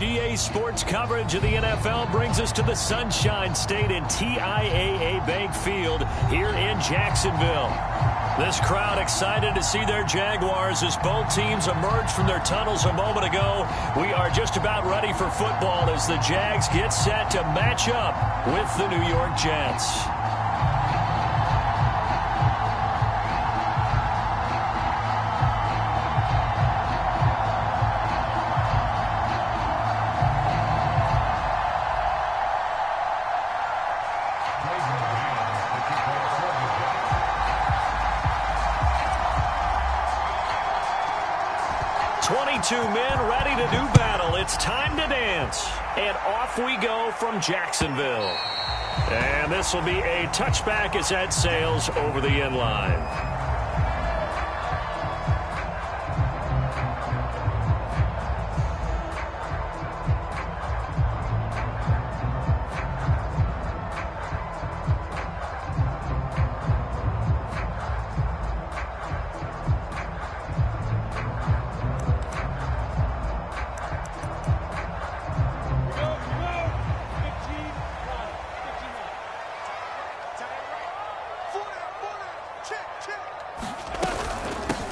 EA Sports coverage of the NFL brings us to the Sunshine State and TIAA Bank Field here in Jacksonville. This crowd excited to see their Jaguars as both teams emerged from their tunnels a moment ago. We are just about ready for football as the Jags get set to match up with the New York Jets. Two men ready to do battle. It's time to dance. And off we go from Jacksonville. And this will be a touchback as that sails over the end line.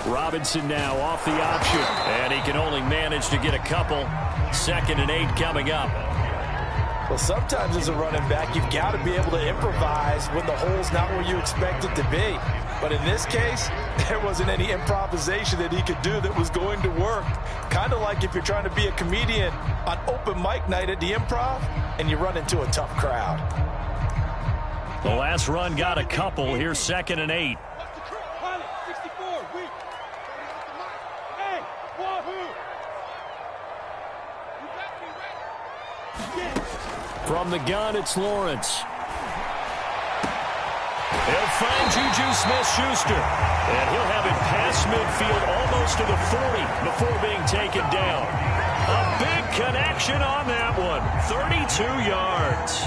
Robinson now off the option, and he can only manage to get a couple. 2nd and 8 coming up. Well, sometimes as a running back, you've got to be able to improvise when the hole's not where you expect it to be. But in this case, there wasn't any improvisation that he could do that was going to work. Kind of like if you're trying to be a comedian on open mic night at the Improv and you run into a tough crowd. The last run got a couple. Here's 2nd and 8. From the gun, it's Lawrence. He'll find Juju Smith-Schuster. And he'll have it past midfield almost to the 40 before being taken down. A big connection on that one. 32 yards.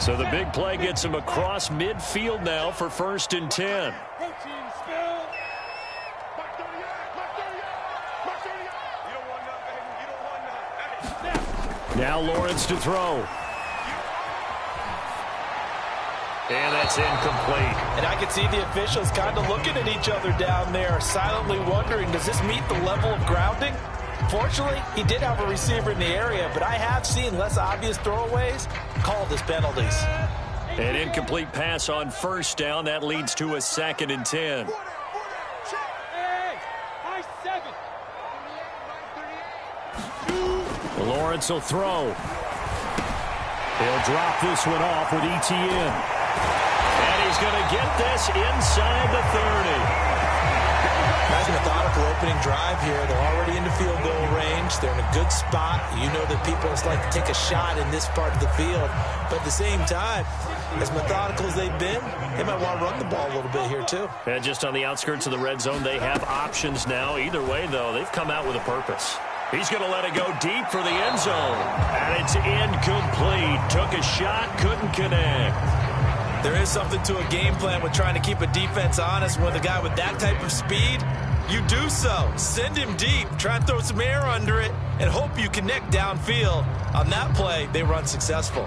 So the big play gets him across midfield now for 1st and 10. Now Lawrence to throw. And that's incomplete. And I can see the officials kind of looking at each other down there, silently wondering, does this meet the level of grounding? Fortunately, he did have a receiver in the area, but I have seen less obvious throwaways called as penalties. An incomplete pass on 1st down. That leads to a 2nd and 10. Lawrence will throw. He'll drop this one off with ETN. And he's going to get this inside the 30. Nice methodical opening drive here. They're already into field goal range. They're in a good spot. You know that people just like to take a shot in this part of the field. But at the same time, as methodical as they've been, they might want to run the ball a little bit here too. And just on the outskirts of the red zone, they have options now. Either way, though, they've come out with a purpose. He's going to let it go deep for the end zone. And it's incomplete. Took a shot, couldn't connect. There is something to a game plan with trying to keep a defense honest. With a guy with that type of speed, you do so. Send him deep. Try and throw some air under it and hope you connect downfield. On that play, they run successful.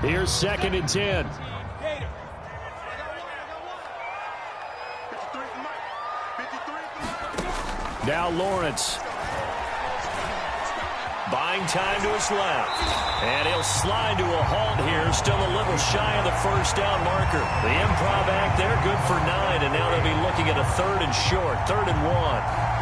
Here's 2nd and 10. Now Lawrence. Buying time to his left. And he'll slide to a halt here. Still a little shy of the 1st down marker. The improv act there, good for 9. And now they'll be looking at a 3rd and short. 3rd and 1.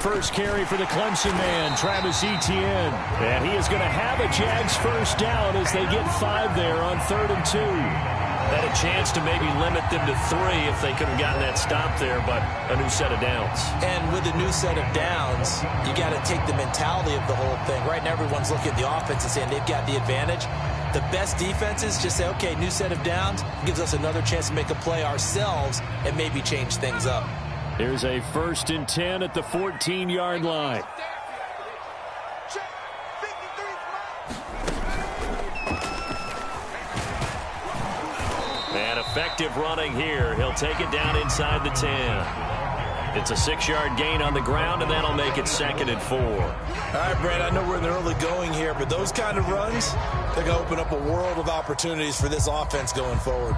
First carry for the Clemson man, Travis Etienne. And he is going to have a Jags 1st down as they get 5 there on 3rd and 2. Had a chance to maybe limit them to 3 if they could have gotten that stop there, but a new set of downs. And with a new set of downs, you got to take the mentality of the whole thing. Right now, everyone's looking at the offense and saying they've got the advantage. The best defenses just say, okay, new set of downs, gives us another chance to make a play ourselves and maybe change things up. Here's a 1st and 10 at the 14-yard line. And effective running here. He'll take it down inside the 10. It's a 6-yard gain on the ground, and that'll make it 2nd and 4. All right, Brad, I know we're in the early going here, but those kind of runs, they're going to open up a world of opportunities for this offense going forward.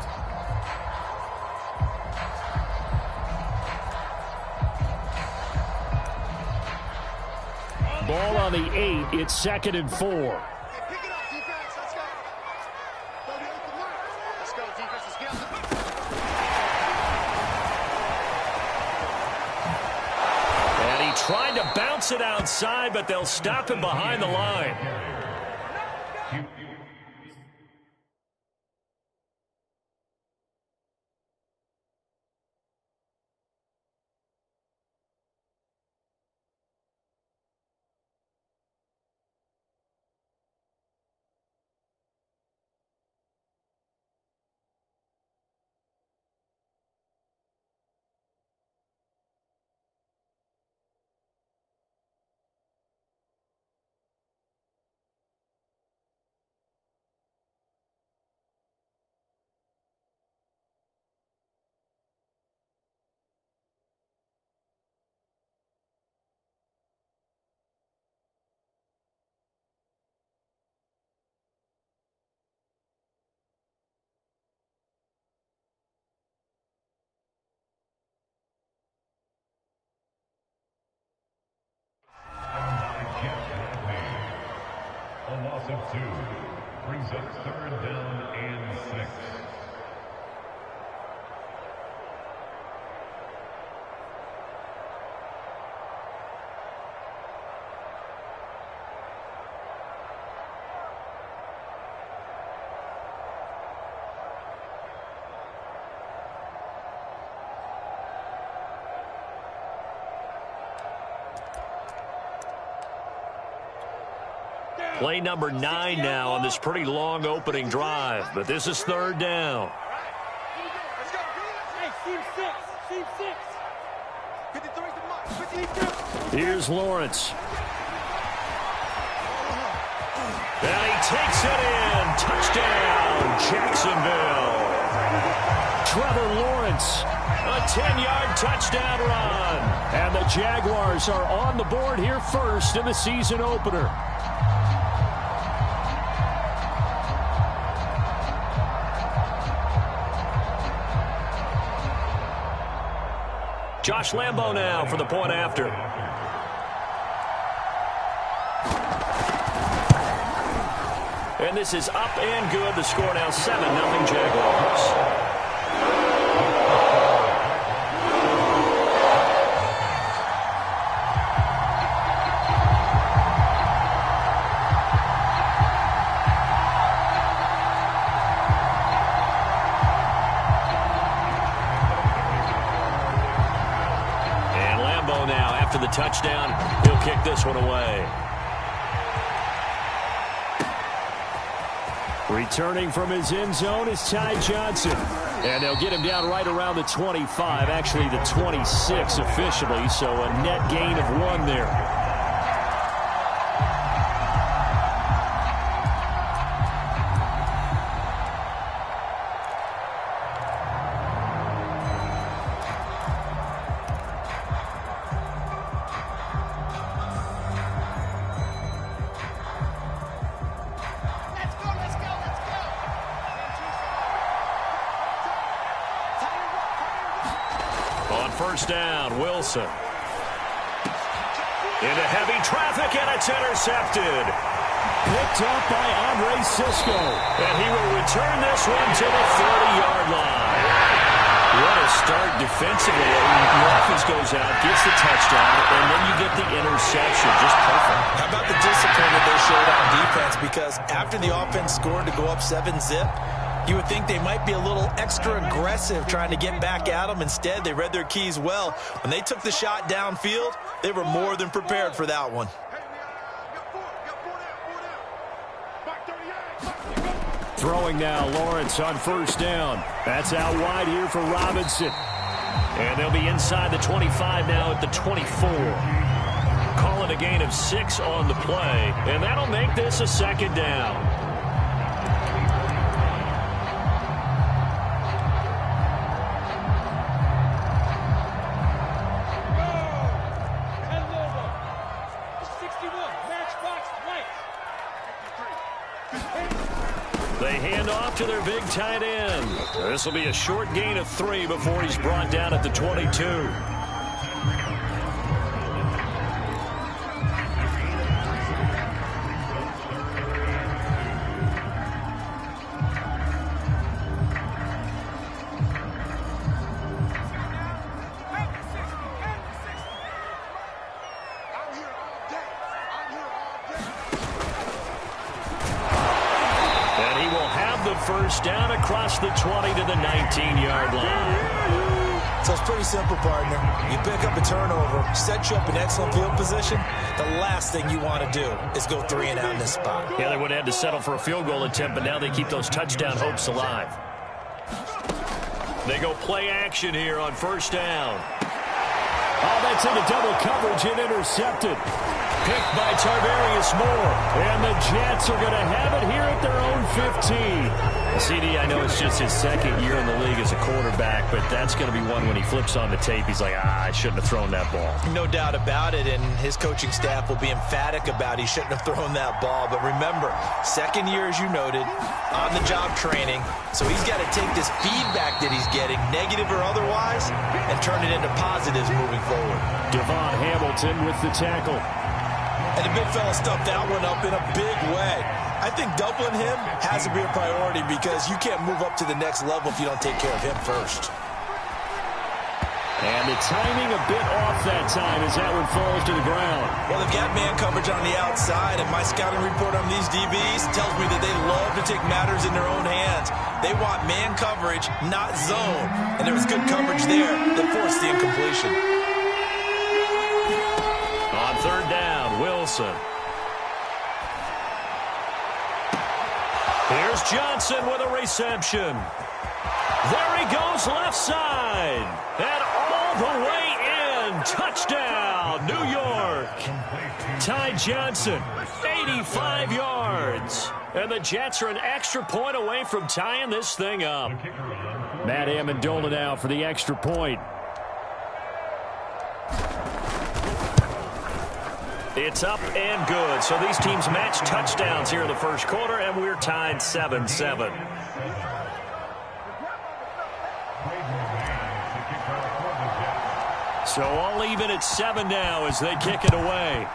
Ball on the 8. It's 2nd and 4. Trying to bounce it outside, but they'll stop him behind the line. A loss of 2 brings up 3rd down and 6. Play number 9 now on this pretty long opening drive, but this is 3rd down. Here's Lawrence. And he takes it in. Touchdown, Jacksonville. Trevor Lawrence, a 10-yard touchdown run. And the Jaguars are on the board here first in the season opener. Josh Lambo now for the point after. And this is up and good. The score now 7-0 Jaguars. The touchdown, he'll kick this one away. Returning from his end zone is Ty Johnson. And they'll get him down right around the 25, actually the 26 officially, so a net gain of 1 there. First down, Wilson. Into heavy traffic, and it's intercepted. Picked up by Andre Sisco. And he will return this one to the 30-yard line. What a start defensively. The offense goes out, gets the touchdown, and then you get the interception. Just perfect. How about the discipline that they showed on defense? Because after the offense scored to go up 7-zip, You would think they might be a little extra aggressive trying to get back at them. Instead, they read their keys well. When they took the shot downfield, they were more than prepared for that one. Throwing now, Lawrence on first down. That's out wide here for Robinson. And they'll be inside the 25 now at the 24. Call it a gain of 6 on the play, and that'll make this a second down. They hand off to their big tight end. This will be a short gain of 3 before he's brought down at the 22. First down across the 20 to the 19-yard line. So it's pretty simple, partner. You pick up a turnover, set you up in excellent field position. The last thing you want to do is go 3 and out in this spot. Yeah, they would have had to settle for a field goal attempt, but now they keep those touchdown hopes alive. They go play action here on first down. Oh, that's into double coverage and intercepted. Picked by Tarvarius Moore. And the Jets are going to have it here at their own 15. CD, I know it's just his second year in the league as a quarterback, but that's going to be one when he flips on the tape. He's like, I shouldn't have thrown that ball. No doubt about it, and his coaching staff will be emphatic about he shouldn't have thrown that ball. But remember, second year, as you noted, on-the-job training. So he's got to take this feedback that he's getting, negative or otherwise, and turn it into positives moving forward. Devon Hamilton with the tackle. And the big fella stuffed that one up in a big way. I think doubling him has to be a priority because you can't move up to the next level if you don't take care of him first. And the timing a bit off that time as that one falls to the ground. Well, they've got man coverage on the outside, and my scouting report on these DBs tells me that they love to take matters in their own hands. They want man coverage, not zone. And there was good coverage there that forced the incompletion. On third down, Wilson. Here's Johnson with a reception. There he goes left side. And all the way in. Touchdown, New York. Ty Johnson, 85 yards. And the Jets are an extra point away from tying this thing up. Matt Amendola now for the extra point. It's up and good. So these teams match touchdowns here in the first quarter, and we're tied 7-7. So all even at 7 now as they kick it away.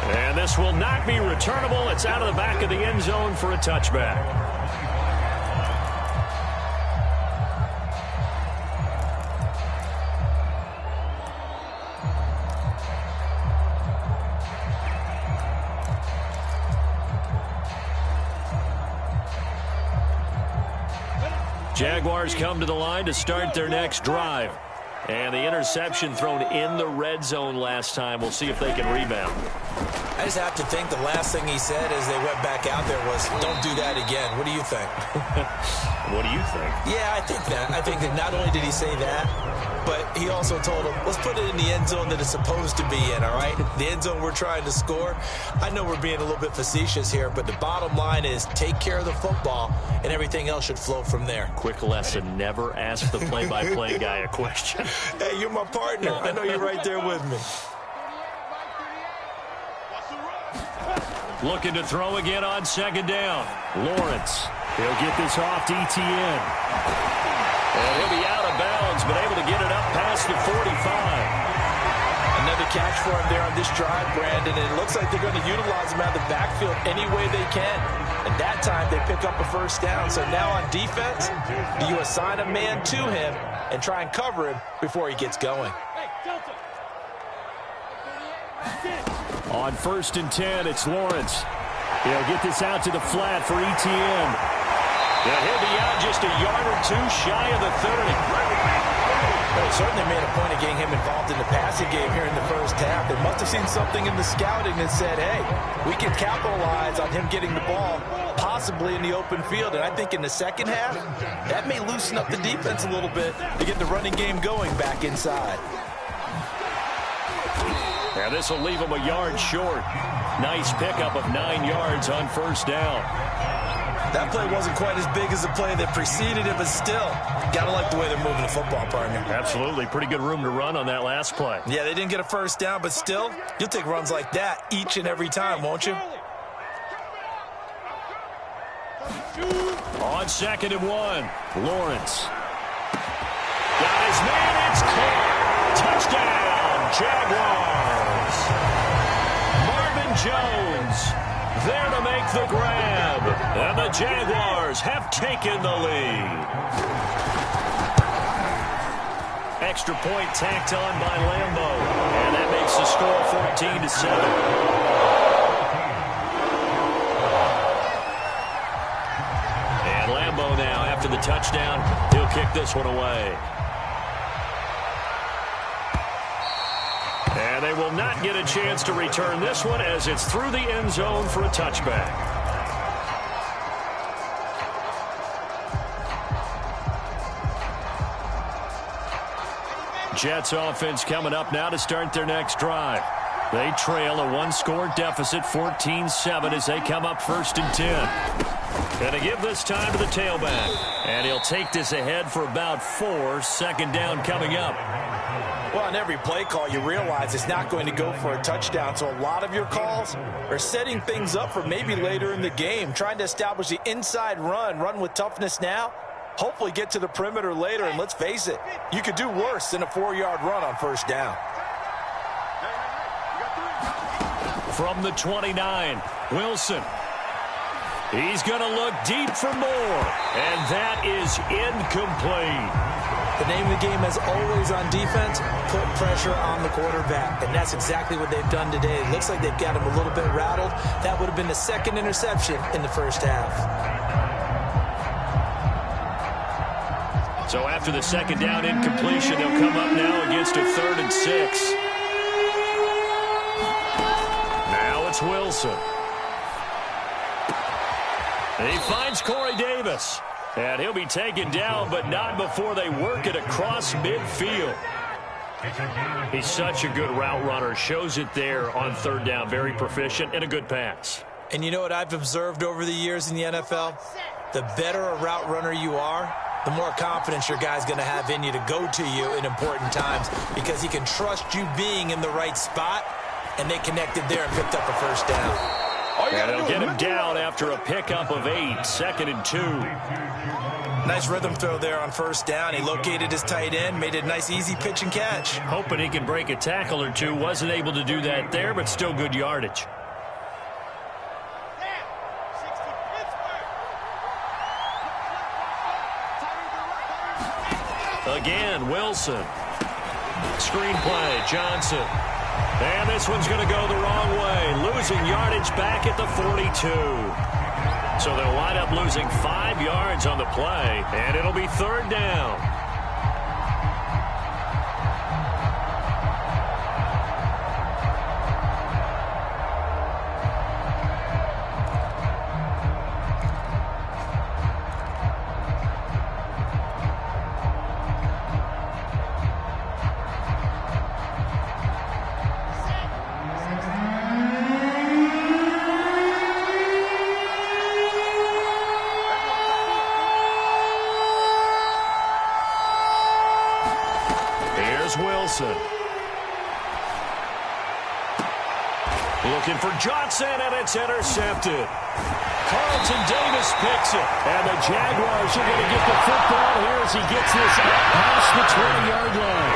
And this will not be returnable. It's out of the back of the end zone for a touchback. Jaguars come to the line to start their next drive. And the interception thrown in the red zone last time. We'll see if they can rebound. I just have to think the last thing he said as they went back out there was, don't do that again. What do you think? What do you think? Yeah, I think that. I think that not only did he say that, but he also told him, let's put it in the end zone that it's supposed to be in, all right? The end zone we're trying to score. I know we're being a little bit facetious here, but the bottom line is take care of the football, and everything else should flow from there. Quick lesson, never ask the play-by-play guy a question. Hey, you're my partner. I know you're right there with me. Looking to throw again on second down. Lawrence. He'll get this off to ETN. And he'll be out of bounds, but able to get it up past the 45. Another catch for him there on this drive, Brandon. And it looks like they're going to utilize him out of the backfield any way they can. And that time they pick up a first down. So now on defense, do you assign a man to him and try and cover him before he gets going? On 1st and 10, it's Lawrence. He'll get this out to the flat for ETN. Yeah, he'll be out just a yard or two shy of the 30. Well, it certainly made a point of getting him involved in the passing game here in the first half. They must have seen something in the scouting that said, hey, we can capitalize on him getting the ball possibly in the open field. And I think in the second half, that may loosen up the defense a little bit to get the running game going back inside. Yeah, this will leave him a yard short. Nice pickup of 9 yards on first down. That play wasn't quite as big as the play that preceded it, but still, got to like the way they're moving the football, partner. Absolutely. Pretty good room to run on that last play. Yeah, they didn't get a first down, but still, you'll take runs like that each and every time, won't you? On 2nd and 1, Lawrence. Got his man, it's caught. Touchdown, Jaguars. Marvin Jones there to make the grab. And the Jaguars have taken the lead. Extra point tacked on by Lambo. And that makes the score 14-7. And Lambo now, after the touchdown, he'll kick this one away. And they will not get a chance to return this one as it's through the end zone for a touchback. Jets offense coming up now to start their next drive. They trail a one-score deficit, 14-7, as they come up 1st and 10. Going to give this time to the tailback. And he'll take this ahead for about 4. 2nd down coming up. Well, on every play call, you realize it's not going to go for a touchdown. So a lot of your calls are setting things up for maybe later in the game, trying to establish the inside run with toughness now, hopefully get to the perimeter later. And let's face it, you could do worse than a 4-yard run on 1st down. From the 29, Wilson. He's going to look deep for more, and that is incomplete. The name of the game, as always on defense, put pressure on the quarterback. And that's exactly what they've done today. It looks like they've got him a little bit rattled. That would have been the 2nd interception in the first half. So after the 2nd down incompletion, they'll come up now against a 3rd and 6. Now it's Wilson. And he finds Corey Davis. And he'll be taken down, but not before they work it across midfield. He's such a good route runner. Shows it there on 3rd down. Very proficient and a good pass. And you know what I've observed over the years in the NFL? The better a route runner you are, the more confidence your guy's going to have in you to go to you in important times because he can trust you being in the right spot, and they connected there and picked up a first down. And they'll get him down after a pickup of 8, 2nd and 2. Nice rhythm throw there on 1st down. He located his tight end, made a nice easy pitch and catch. Hoping he can break a tackle or two. Wasn't able to do that there, but still good yardage. Again, Wilson. Screen play, Johnson. And this one's going to go the wrong way. Losing yardage back at the 42. So they'll wind up losing 5 yards on the play, and it'll be 3rd down. Wilson. Looking for Johnson, and it's intercepted. Carlton Davis picks it, and the Jaguars are going to get the football here as he gets this out past the 20-yard line.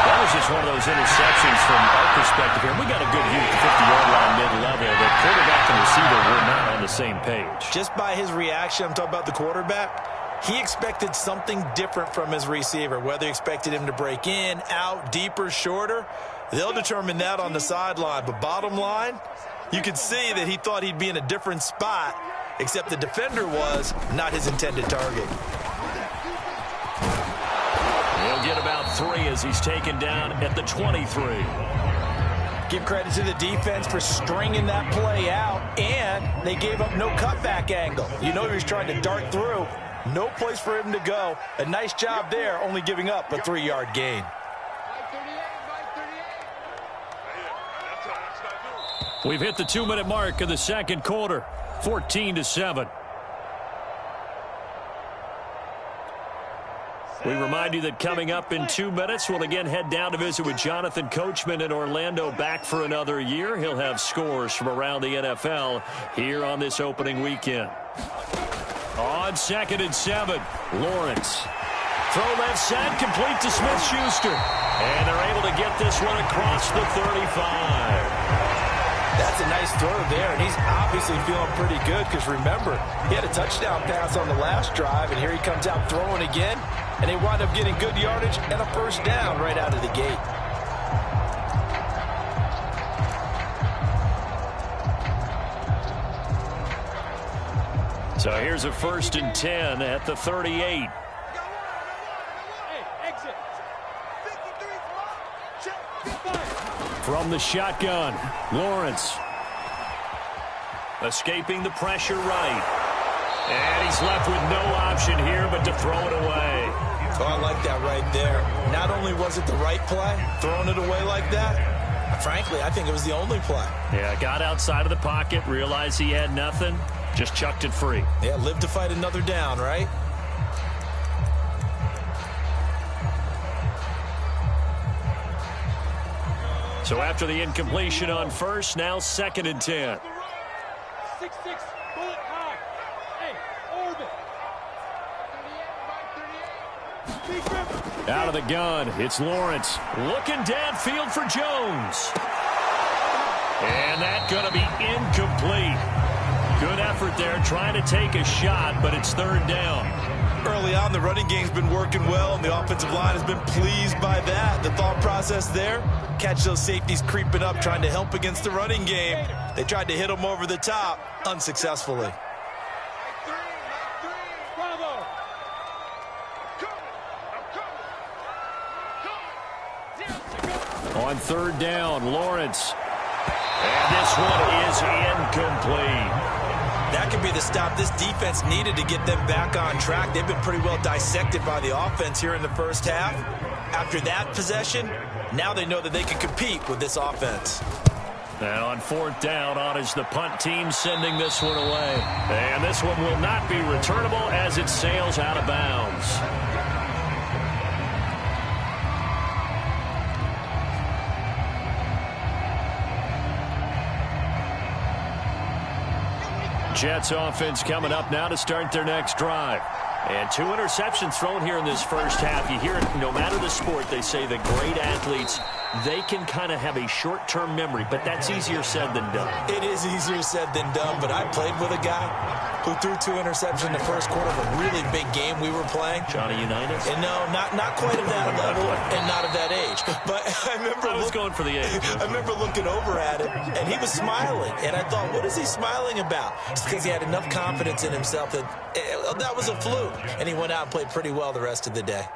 That was just one of those interceptions from our perspective here. We got a good view at the 50-yard line mid-level. The quarterback and receiver were not on the same page. Just by his reaction, I'm talking about the quarterback, he expected something different from his receiver, whether he expected him to break in, out, deeper, shorter. They'll determine that on the sideline. But bottom line, You could see that he thought he'd be in a different spot, except the defender was not his intended target. He'll get about 3 as he's taken down at the 23. Give credit to the defense for stringing that play out, and they gave up no cutback angle. You know he was trying to dart through. No place for him to go. A nice job there, only giving up a 3-yard gain. We've hit the 2-minute mark of the second quarter, 14-7. We remind you that coming up in 2 minutes, we'll again head down to visit with Jonathan Coachman in Orlando, back for another year. He'll have scores from around the NFL here on this opening weekend. On 2nd and 7, Lawrence. Throw left side, complete to Smith-Schuster. And they're able to get this one across the 35. That's a nice throw there, and he's obviously feeling pretty good because, remember, he had a touchdown pass on the last drive, and here he comes out throwing again, and they wind up getting good yardage and a first down right out of the gate. So here's a 1st and 10 at the 38. From the shotgun, Lawrence. Escaping the pressure right. And he's left with no option here but to throw it away. Oh, I like that right there. Not only was it the right play, throwing it away like that, frankly, I think it was the only play. Yeah, got outside of the pocket, realized he had nothing, just chucked it free. Yeah, live to fight another down, right? So after the incompletion on first, now 2nd and 10. 6-6, bullet high. Hey, orbit. Out of the gun, it's Lawrence. Looking downfield for Jones. And that's going to be incomplete. Good effort there, trying to take a shot, but it's 3rd down. Early on, the running game's been working well, and the offensive line has been pleased by that. The thought process there, catch those safeties creeping up, trying to help against the running game. They tried to hit them over the top, unsuccessfully. Bravo. On 3rd down, Lawrence. And this one is incomplete. That could be the stop this defense needed to get them back on track. They've been pretty well dissected by the offense here in the first half. After that possession, now they know that they can compete with this offense. And on 4th down, on is the punt team sending this one away. And this one will not be returnable as it sails out of bounds. Jets offense coming up now to start their next drive. And 2 interceptions thrown here in this first half. You hear it, no matter the sport, they say the great athletes, they can kind of have a short-term memory, but that's easier said than done. It is easier said than done, but I played with a guy who threw 2 interceptions in the first quarter of a really big game we were playing. Johnny Unitas? And no, not quite at that level and not of that age. But I remember I was going for the age. I remember looking over at him, and he was smiling. And I thought, what is he smiling about? It's because he had enough confidence in himself that that was a fluke. And he went out and played pretty well the rest of the day.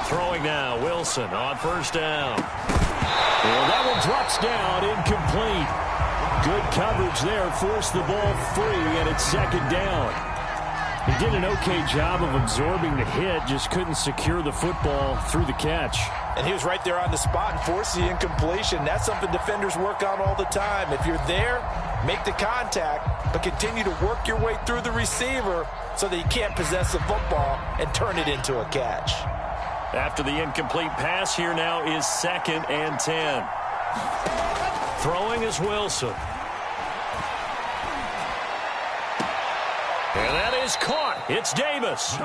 Throwing now, Wilson on 1st down. Well, that one drops down, incomplete. Good coverage there, forced the ball free, and it's 2nd down. He did an okay job of absorbing the hit, just couldn't secure the football through the catch. And he was right there on the spot and forced the incompletion. That's something defenders work on all the time. If you're there, make the contact, but continue to work your way through the receiver so that you can't possess the football and turn it into a catch. After the incomplete pass, here now is 2nd and 10. Throwing is Wilson. And that is caught. It's Davis.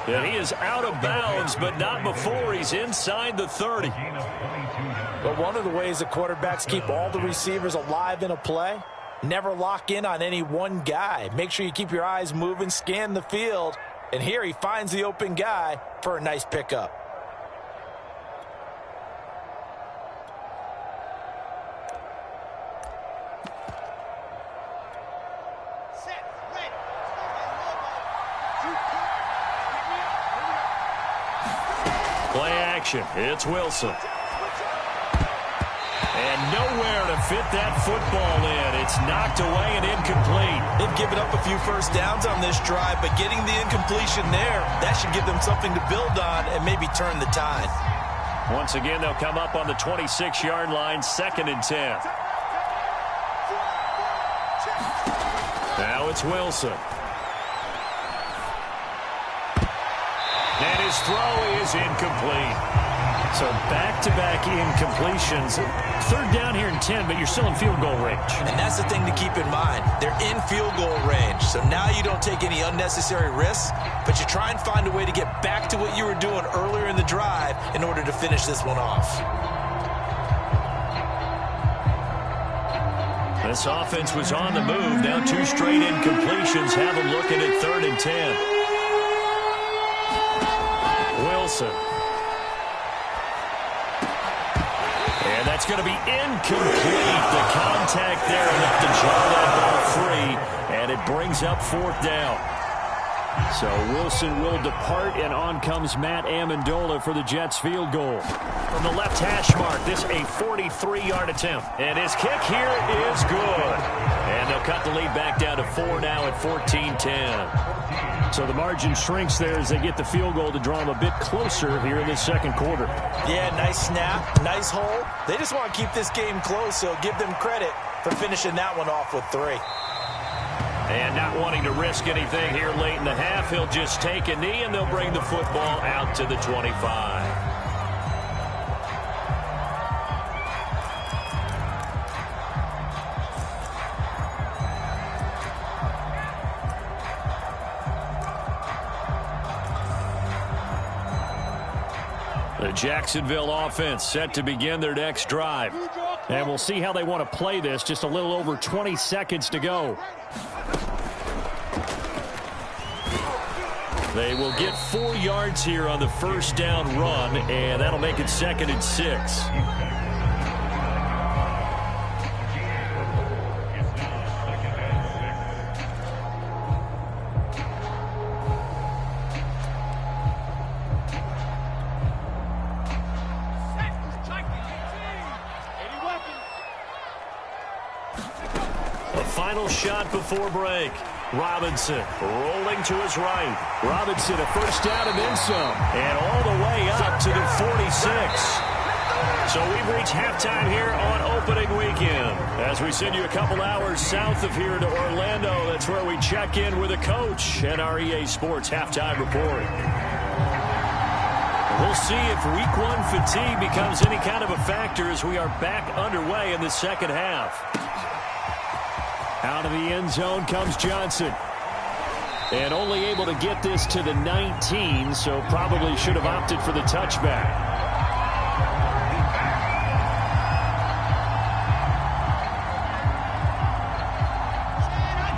And he is out of bounds, but not before he's inside the 30. But one of the ways the quarterbacks keep all the receivers alive in a play Never lock in on any one guy. Make sure you keep your eyes moving, scan the field. And here he finds the open guy for a nice pickup. Play action. It's Wilson. And nowhere to fit that football in. It's knocked away and incomplete. They've given up a few first downs on this drive, but getting the incompletion there, that should give them something to build on and maybe turn the tide. Once again, they'll come up on the 26-yard line, 2nd and 10. Now it's Wilson. And his throw is incomplete. So back-to-back incompletions. 3rd down here and 10, but you're still in field goal range. And that's the thing to keep in mind. They're in field goal range. So now you don't take any unnecessary risks, but you try and find a way to get back to what you were doing earlier in the drive in order to finish this one off. This offense was on the move. Now 2 straight incompletions have them looking at 3rd and 10. Wilson. And that's going to be incomplete. The contact there enough to draw that ball free, and it brings up 4th down. So Wilson will depart, and on comes Matt Amendola for the Jets field goal. From the left hash mark, this a 43-yard attempt. And his kick here is good. And they'll cut the lead back down to 4 now at 14-10. So the margin shrinks there as they get the field goal to draw them a bit closer here in this 2nd quarter. Yeah, nice snap, nice hole. They just want to keep this game close, so give them credit for finishing that one off with 3. And not wanting to risk anything here late in the half, he'll just take a knee, and they'll bring the football out to the 25. The Jacksonville offense set to begin their next drive. And we'll see how they want to play this. Just a little over 20 seconds to go. They will get 4 yards here on the 1st down run, and that'll make it 2nd and 6. Final shot before break. Robinson rolling to his right. Robinson a 1st down and then some. And all the way up to the 46. So we've reached halftime here on opening weekend. As we send you a couple hours south of here to Orlando, that's where we check in with a coach at our EA Sports halftime report. We'll see if week 1 fatigue becomes any kind of a factor as we are back underway in the 2nd half. Out of the end zone comes Johnson. And only able to get this to the 19, so probably should have opted for the touchback.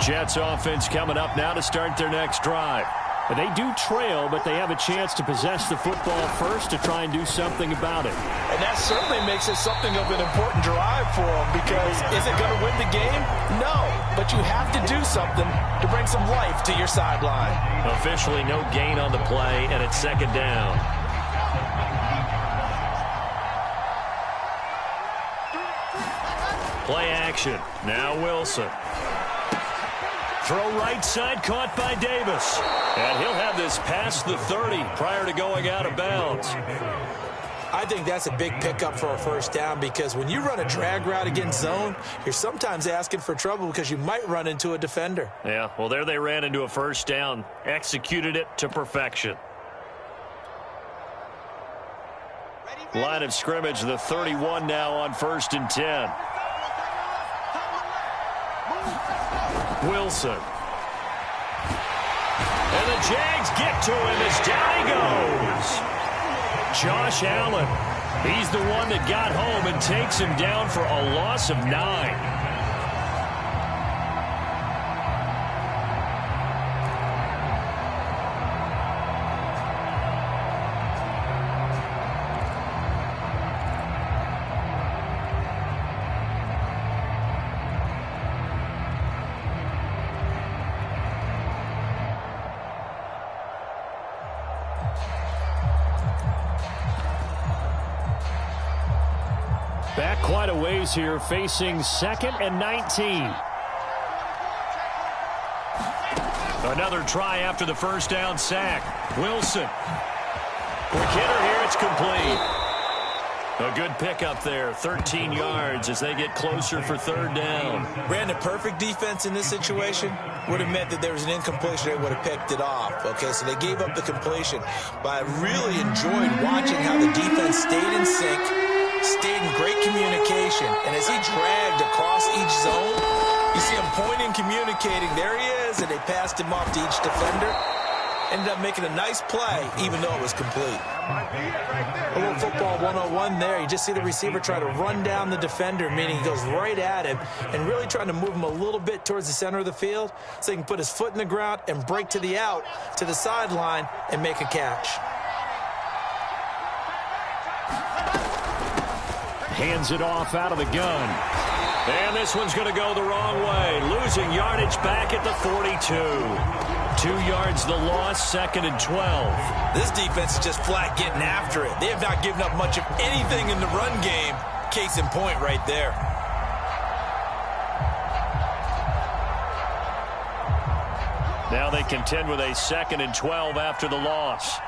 Jets offense coming up now to start their next drive. But they do trail, but they have a chance to possess the football first to try and do something about it. And that certainly makes it something of an important drive for them, because is it going to win the game? No, but you have to do something to bring some life to your sideline. Officially no gain on the play, and it's 2nd down. Play action. Now Wilson. Throw right side, caught by Davis. And he'll have this past the 30 prior to going out of bounds. I think that's a big pickup for a 1st down, because when you run a drag route against zone, you're sometimes asking for trouble because you might run into a defender. Yeah, well, there they ran into a 1st down. Executed it to perfection. Line of scrimmage, the 31 now on 1st and 10. Wilson. And the Jags get to him as down he goes. Josh Allen. He's the one that got home and takes him down for a loss of 9. Back quite a ways here, facing 2nd and 19. Another try after the first down sack. Wilson. Quick hitter here, it's complete. A good pickup there, 13 yards as they get closer for 3rd down. Brandon, perfect defense in this situation would have meant that there was an incompletion. They would have picked it off. Okay, so they gave up the completion. But I really enjoyed watching how the defense stayed in sync, stayed in great communication. And as he dragged across each zone, you see him pointing, communicating. There he is, and they passed him off to each defender. Ended up making a nice play, even though it was complete. A little football 101 there. You just see the receiver try to run down the defender, meaning he goes right at him, and really trying to move him a little bit towards the center of the field so he can put his foot in the ground and break to the out, to the sideline, and make a catch. Hands it off out of the gun. And this one's going to go the wrong way. Losing yardage back at the 42. 2 yards the loss, 2nd and 12. This defense is just flat getting after it. They have not given up much of anything in the run game. Case in point right there. Now they contend with a 2nd and 12 after the loss.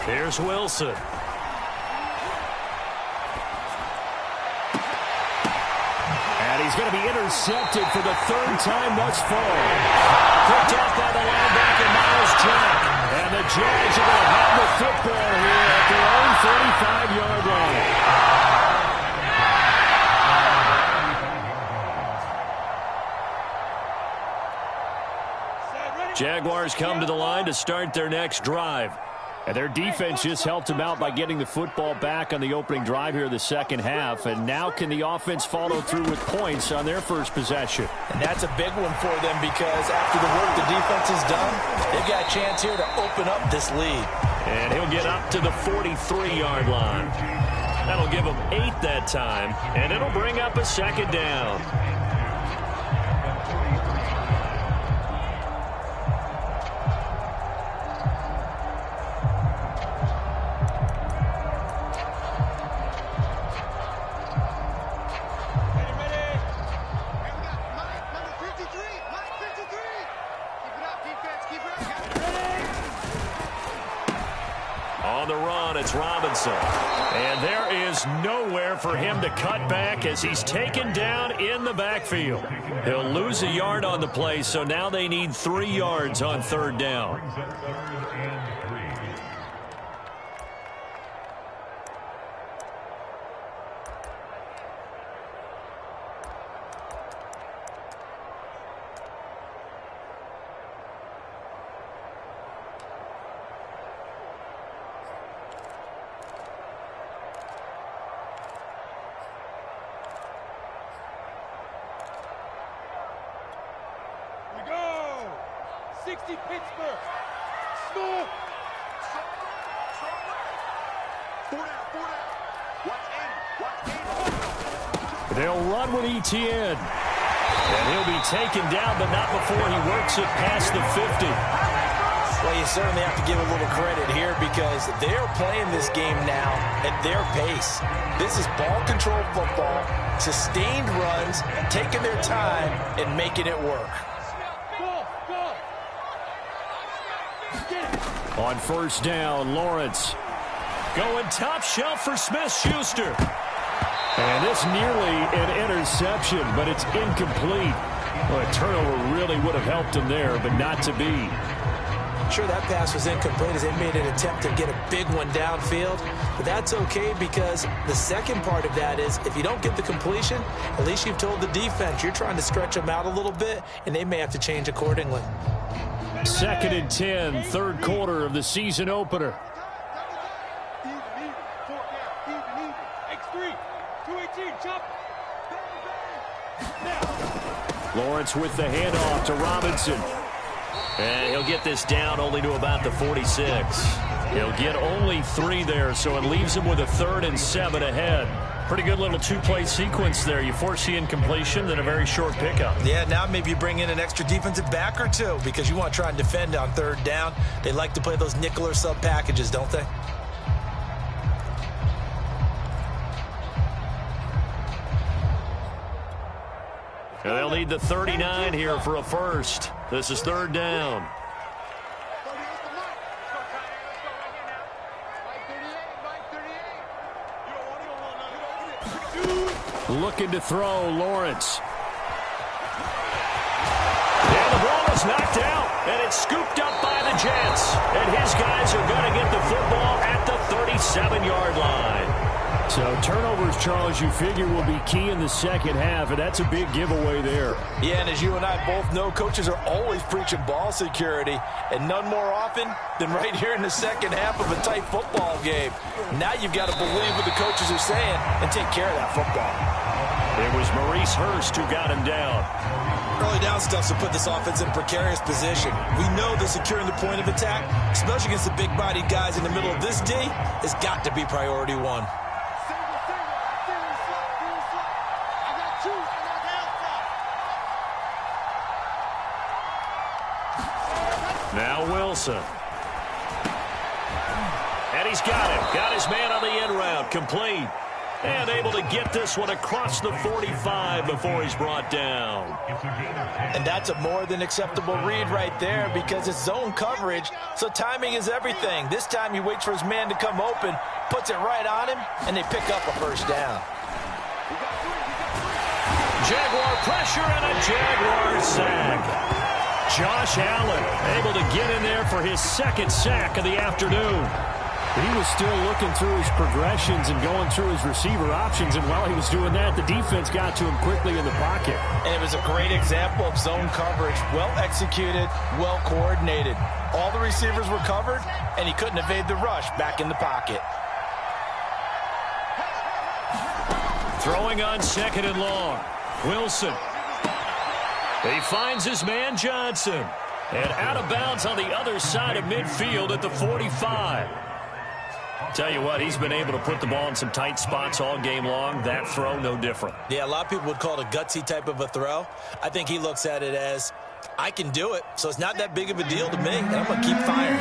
Here's Wilson. He's going to be intercepted for the 3rd time thus far. Picked off by the linebacker, Miles Jack. And the Jags are going to have the football here at their own 45-yard line. Jaguars come to the line to start their next drive. And their defense just helped them out by getting the football back on the opening drive here in the 2nd half. And now can the offense follow through with points on their first possession? And that's a big one for them because after the work the defense has done, they've got a chance here to open up this lead. And he'll get up to the 43-yard line. That'll give them 8 that time. And it'll bring up a 2nd down. And there is nowhere for him to cut back as he's taken down in the backfield. He'll lose a yard on the play, so now they need 3 yards on 3rd down. They'll run with Etienne. And he'll be taken down, but not before he works it past the 50. Well, you certainly have to give a little credit here because they're playing this game now at their pace. This is ball control football, sustained runs, taking their time and making it work. On 1st down, Lawrence going top shelf for Smith-Schuster. And it's nearly an interception, but it's incomplete. Well, a turnover really would have helped him there, but not to be. Sure, that pass was incomplete as they made an attempt to get a big one downfield. But that's okay because the second part of that is if you don't get the completion, at least you've told the defense you're trying to stretch them out a little bit, and they may have to change accordingly. 2nd and 10, 3rd quarter of the season opener. Lawrence with the handoff to Robinson. And he'll get this down only to about the 46. He'll get only 3 there, so it leaves him with a 3rd and 7 ahead. Pretty good little two-play sequence there. You force the incompletion, then a very short pickup. Yeah, now maybe you bring in an extra defensive back or two because you want to try and defend on third down. They like to play those nickel or sub packages, don't they? And they'll need the 39 here for a first. This is third down. Looking to throw, Lawrence. And the ball is knocked out, and it's scooped up by the Jets. And his guys are going to get the football at the 37-yard line. So turnovers, Charles, you figure will be key in the second half, and that's a big giveaway there. Yeah, and as you and I both know, coaches are always preaching ball security, and none more often than right here in the second half of a tight football game. Now you've got to believe what the coaches are saying and take care of that football. It was Maurice Hurst who got him down. Early down stuff to put this offense in a precarious position. We know that securing the point of attack, especially against the big-bodied guys in the middle of this D, has got to be priority one. Now Wilson. And he's got him. Got his man on the end route. Complete. And able to get this one across the 45 before he's brought down. And that's a more than acceptable read right there because it's zone coverage, so timing is everything. This time he waits for his man to come open, puts it right on him, and they pick up a first down. Jaguar pressure and a Jaguar sack. Josh Allen able to get in there for his second sack of the afternoon. He was still looking through his progressions and going through his receiver options, and while he was doing that, the defense got to him quickly in the pocket. And it was a great example of zone coverage, well executed, well coordinated. All the receivers were covered, and he couldn't evade the rush back in the pocket. Throwing on second and long. Wilson. He finds his man Johnson. And out of bounds on the other side of midfield at the 45. Tell you what, he's been able to put the ball in some tight spots all game long. That throw, no different. Yeah, a lot of people would call it a gutsy type of a throw. I think he looks at it as, I can do it, so it's not that big of a deal to me, and I'm going to keep firing.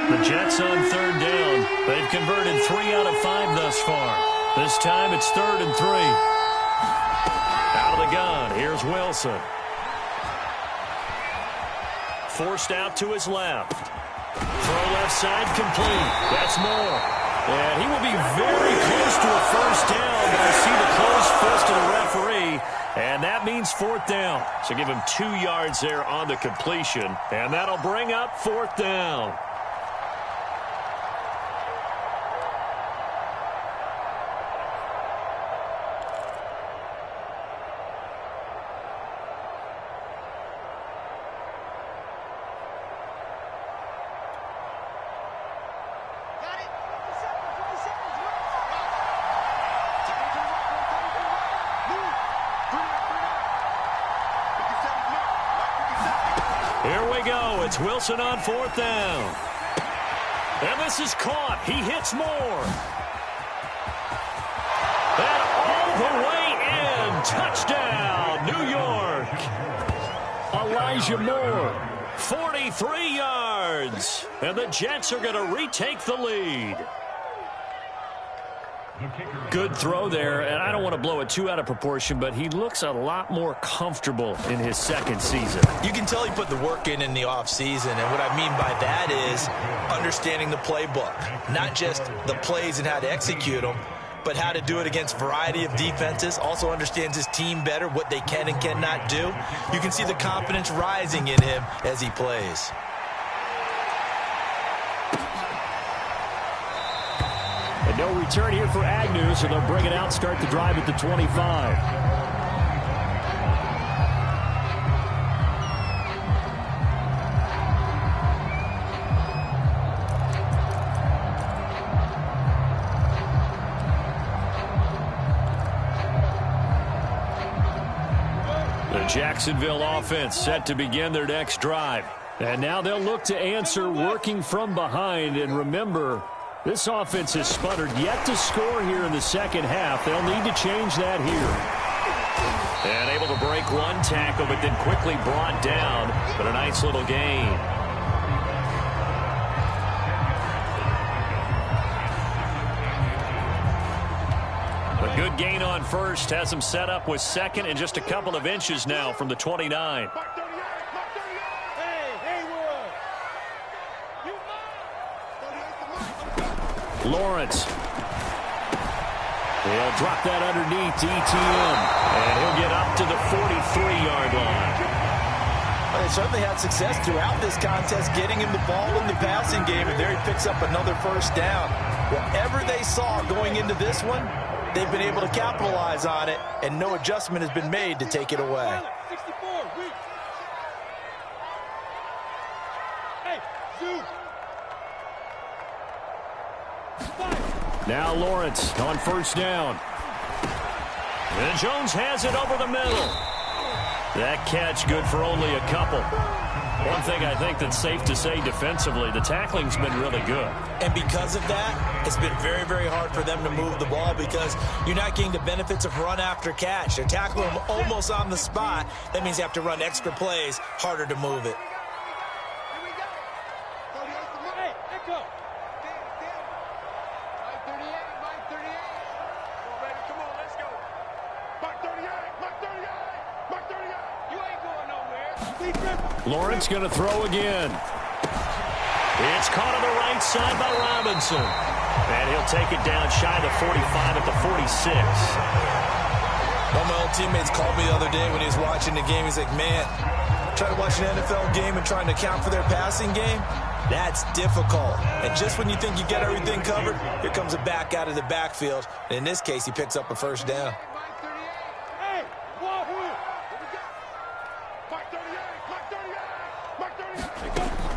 The Jets on third down. They've converted 3 out of 5 thus far. This time it's 3rd and 3. Out of the gun, here's Wilson. Forced out to his left. Throw left side complete. That's Moore. And he will be very close to a first down, but I see the closed fist of the referee, and that means 4th down. So give him 2 yards there on the completion, and that'll bring up 4th down. Here we go. It's Wilson on 4th down. And this is caught. He hits Moore. And all the way in. Touchdown, New York. Elijah Moore. 43 yards. And the Jets are going to retake the lead. Good throw there, and I don't want to blow it too out of proportion, but he looks a lot more comfortable in his second season. You can tell he put the work in the offseason, and what I mean by that is understanding the playbook. Not just the plays and how to execute them, but how to do it against a variety of defenses. Also understands his team better, what they can and cannot do. You can see the confidence rising in him as he plays. And no return here for Agnew, so they'll bring it out, start the drive at the 25. The Jacksonville offense set to begin their next drive. And now they'll look to answer working from behind. And remember, This offense has sputtered yet to score here in the second half. They'll need to change that here. And able to break one tackle, but then quickly brought down. But a nice little gain. A good gain on first has him set up with second and just a couple of inches now from the 29. Lawrence. He'll drop that underneath to ETN. And he'll get up to the 43-yard line. Well, they certainly had success throughout this contest getting him the ball in the passing game, and there he picks up another first down. Whatever they saw going into this one, they've been able to capitalize on it, and no adjustment has been made to take it away. 64, weak. Hey, Zoo. Now Lawrence on first down. And Jones has it over the middle. That catch good for only a couple. One thing I think that's safe to say defensively, the tackling's been really good. And because of that, it's been very, very hard for them to move the ball because you're not getting the benefits of run after catch. They're tackling them almost on the spot. That means you have to run extra plays, harder to move it. Lawrence going to throw again. It's caught on the right side by Robinson. And he'll take it down shy of the 45 at the 46. One of my old teammates called me the other day when he was watching the game. He's like, man, trying to watch an NFL game and trying to account for their passing game, that's difficult. And just when you think you get everything covered, here comes a back out of the backfield. And in this case, he picks up a first down.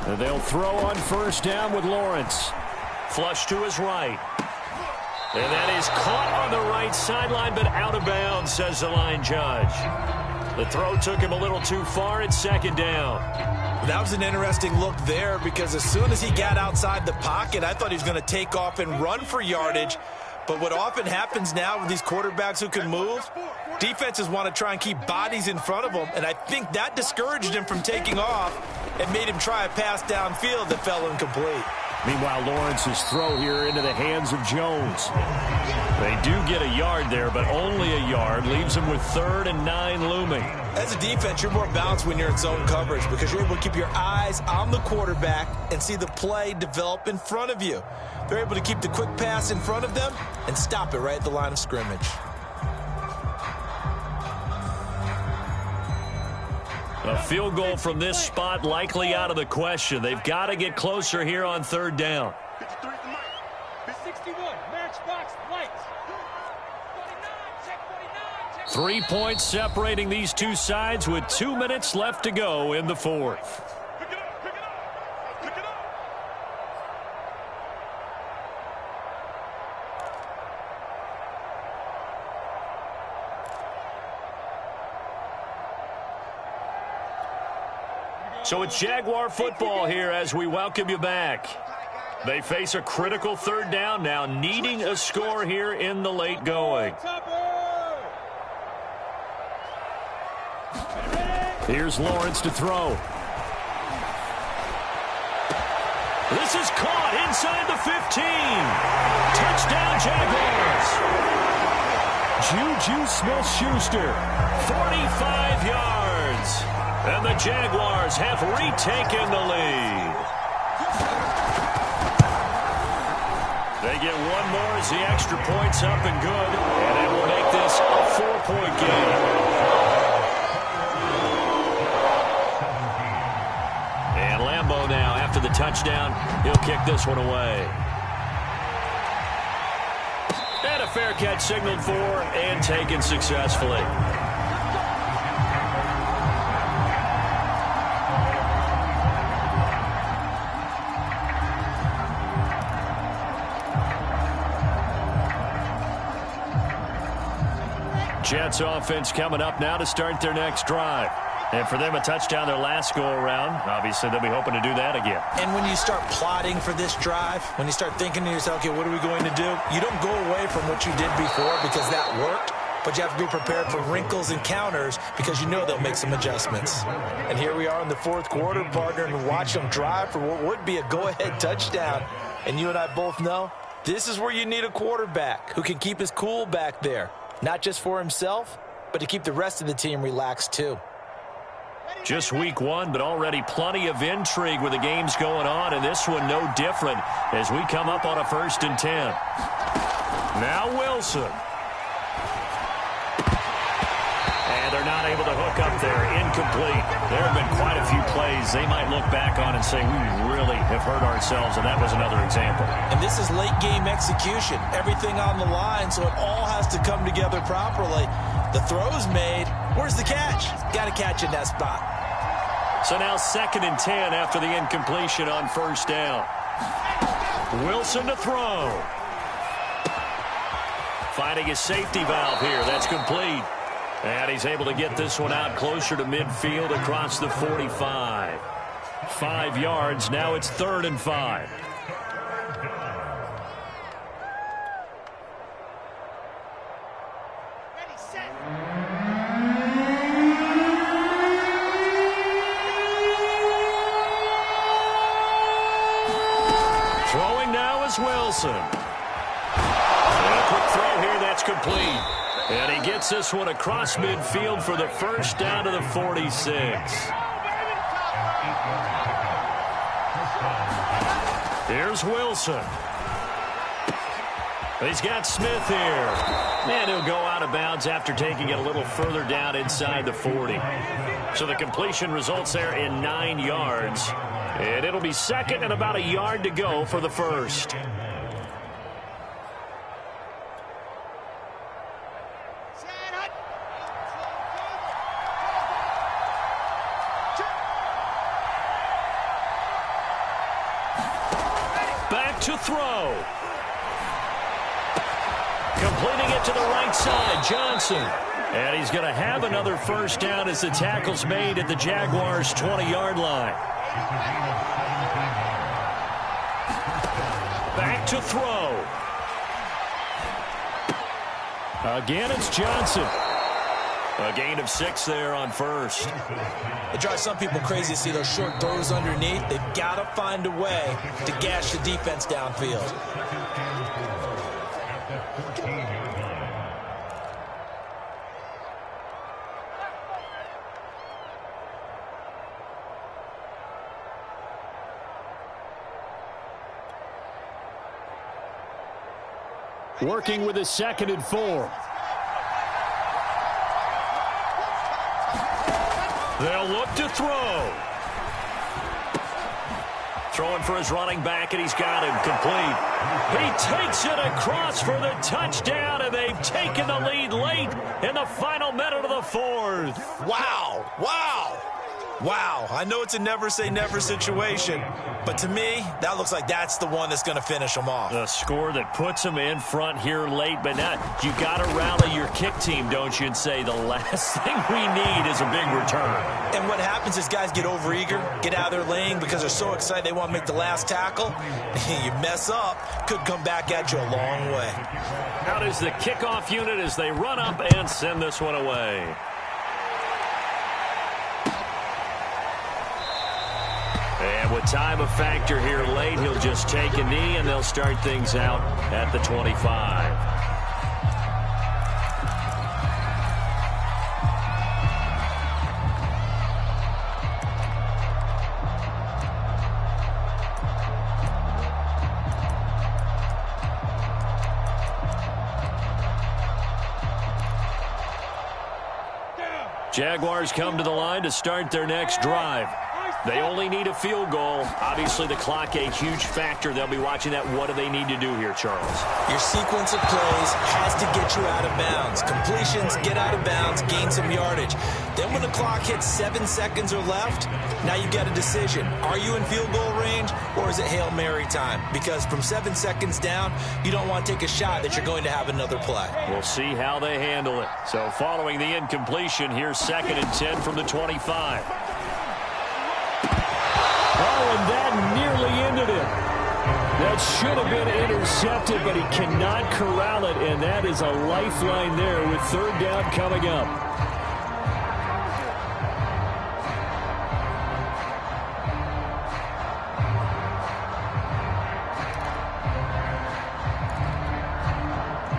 And they'll throw on first down with Lawrence. Flush to his right. And that is caught on the right sideline, but out of bounds, says the line judge. The throw took him a little too far. It's second down. That was an interesting look there because as soon as he got outside the pocket, I thought he was going to take off and run for yardage. But what often happens now with these quarterbacks who can move, defenses want to try and keep bodies in front of them, and I think that discouraged him from taking off and made him try a pass downfield that fell incomplete. Meanwhile, Lawrence's throw here into the hands of Jones. They do get a yard there, but only a yard. Leaves them with 3rd and 9 looming. As a defense, you're more balanced when you're in zone coverage because you're able to keep your eyes on the quarterback and see the play develop in front of you. They're able to keep the quick pass in front of them and stop it right at the line of scrimmage. A field goal from this spot likely out of the question. They've got to get closer here on 3rd down. 61, matchbox lights. 3 points separating these two sides with 2 minutes left to go in the 4th. So it's Jaguar football here as we welcome you back. They face a critical 3rd down now, needing a score here in the late going. Here's Lawrence to throw. This is caught inside the 15. Touchdown Jaguars. Juju Smith-Schuster, 45 yards. And the Jaguars have retaken the lead. They get one more as the extra point's up and good. And it will make this a 4-point game. And Lambeau now, after the touchdown, he'll kick this one away. And a fair catch signaled for and taken successfully. Jets offense coming up now to start their next drive. And for them, a touchdown their last go-around. Obviously, they'll be hoping to do that again. And when you start plotting for this drive, when you start thinking to yourself, okay, what are we going to do? You don't go away from what you did before because that worked, but you have to be prepared for wrinkles and counters because you know they'll make some adjustments. And here we are in the fourth quarter, partner, and watch them drive for what would be a go-ahead touchdown. And you and I both know this is where you need a quarterback who can keep his cool back there, not just for himself, but to keep the rest of the team relaxed too. Just week one, but already plenty of intrigue with the games going on, and this one no different as we come up on a 1st and 10. Now Wilson. And they're not able to hook up there. Incomplete. There have been quite a few plays they might look back on and say, we really have hurt ourselves, and that was another example. And this is late game execution. Everything on the line, so it all has to come together properly. The throw's made. Where's the catch? Got to catch in that spot. So now 2nd and 10 after the incompletion on 1st down. Wilson to throw. Finding a safety valve here. That's complete. And he's able to get this one out closer to midfield across the 45. 5 yards. Now it's 3rd and 5. Throwing now is Wilson. And a quick throw here, that's complete. And he gets this one across midfield for the 1st down to the 46. Here's Wilson. He's got Smith here. And he'll go out of bounds after taking it a little further down inside the 40. So the completion results there in 9 yards. And it'll be 2nd and about a yard to go for the 1st. Back to throw. Completing it to the right side, Johnson. And he's going to have another 1st down as the tackle's made at the Jaguars' 20-yard line. Back to throw. Again, it's Johnson. A gain of 6 there on 1st. It drives some people crazy to see those short throws underneath. They've got to find a way to gash the defense downfield. Working with a 2nd and 4. They'll look to throw. Throwing for his running back, and he's got him complete. He takes it across for the touchdown, and they've taken the lead late in the final minute of the 4th. Wow. Wow. Wow. I know it's a never-say-never situation, but to me, that looks like that's the one that's going to finish them off. A score that puts them in front here late, but now you got to rally your kick team, don't you, and say the last thing we need is a big return. And what happens is guys get overeager, get out of their lane because they're so excited they want to make the last tackle. You mess up, could come back at you a long way. Out is the kickoff unit as they run up and send this one away. And with time a factor here late, he'll just take a knee, and they'll start things out at the 25. Jaguars come to the line to start their next drive. They only need a field goal. Obviously, the clock a huge factor. They'll be watching that. What do they need to do here, Charles? Your sequence of plays has to get you out of bounds. Completions, get out of bounds, gain some yardage. Then when the clock hits 7 seconds or left, now you've got a decision. Are you in field goal range, or is it Hail Mary time? Because from 7 seconds down, you don't want to take a shot that you're going to have another play. We'll see how they handle it. So following the incompletion, here's 2nd and 10 from the 25. Oh, and that nearly ended it. That should have been intercepted, but he cannot corral it, and that is a lifeline there with 3rd down coming up.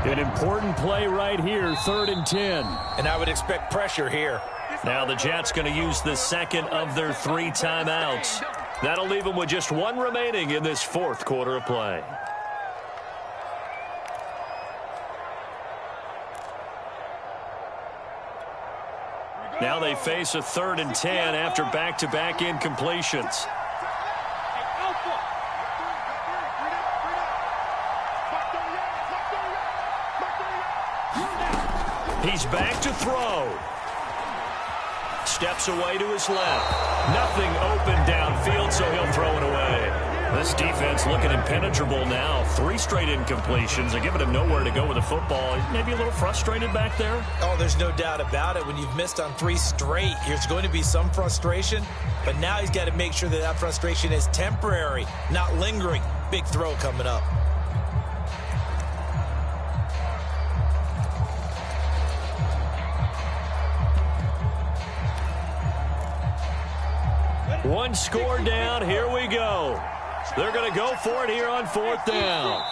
An important play right here, 3rd and 10. And I would expect pressure here. Now the Jets going to use the 2nd of their 3 timeouts. That'll leave them with just 1 remaining in this 4th quarter of play. Now they face a 3rd and 10 after back-to-back incompletions. He's back to throw. Steps away to his left. Nothing open downfield, so he'll throw it away. This defense looking impenetrable now. 3 straight incompletions. They're giving him nowhere to go with the football. Maybe a little frustrated back there. Oh, there's no doubt about it. When you've missed on 3 straight, there's going to be some frustration. But now he's got to make sure that that frustration is temporary, not lingering. Big throw coming up. One score down. Here we go. They're going to go for it here on 4th down.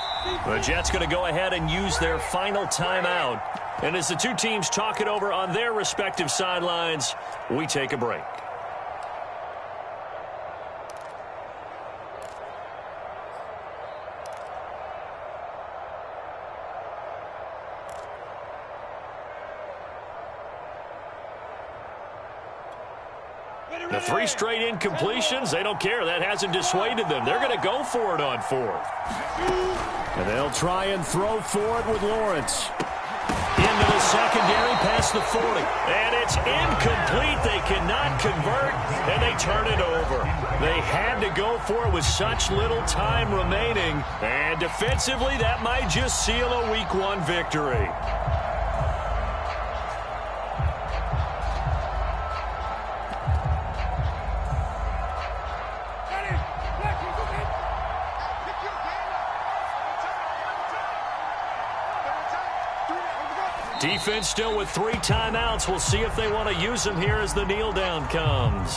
The Jets going to go ahead and use their final timeout. And as the 2 teams talk it over on their respective sidelines, we take a break. The 3 straight incompletions, they don't care. That hasn't dissuaded them. They're going to go for it on 4th. And they'll try and throw for it with Lawrence. Into the secondary, past the 40. And it's incomplete. They cannot convert, and they turn it over. They had to go for it with such little time remaining. And defensively, that might just seal a Week 1 victory. Defense still with 3 timeouts. We'll see if they want to use them here as the kneel down comes.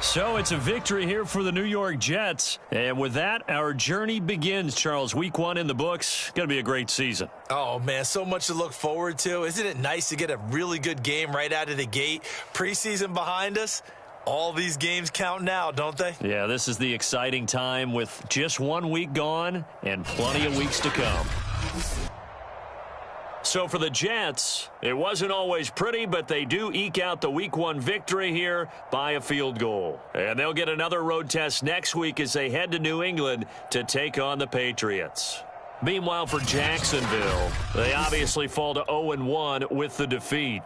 So it's a victory here for the New York Jets. And with that, our journey begins, Charles. Week 1 in the books. Going to be a great season. Oh, man, so much to look forward to. Isn't it nice to get a really good game right out of the gate? Preseason behind us. All these games count now, don't they? Yeah, this is the exciting time with just 1 week gone and plenty of weeks to come. So for the Jets, it wasn't always pretty, but they do eke out the Week 1 victory here by a field goal. And they'll get another road test next week as they head to New England to take on the Patriots. Meanwhile, for Jacksonville, they obviously fall to 0-1 with the defeat.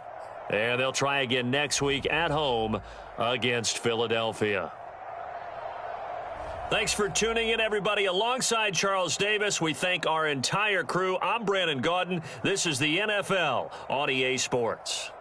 And they'll try again next week at home against Philadelphia. Thanks for tuning in, everybody. Alongside Charles Davis, we thank our entire crew. I'm Brandon Gaudin. This is the NFL on EA Sports.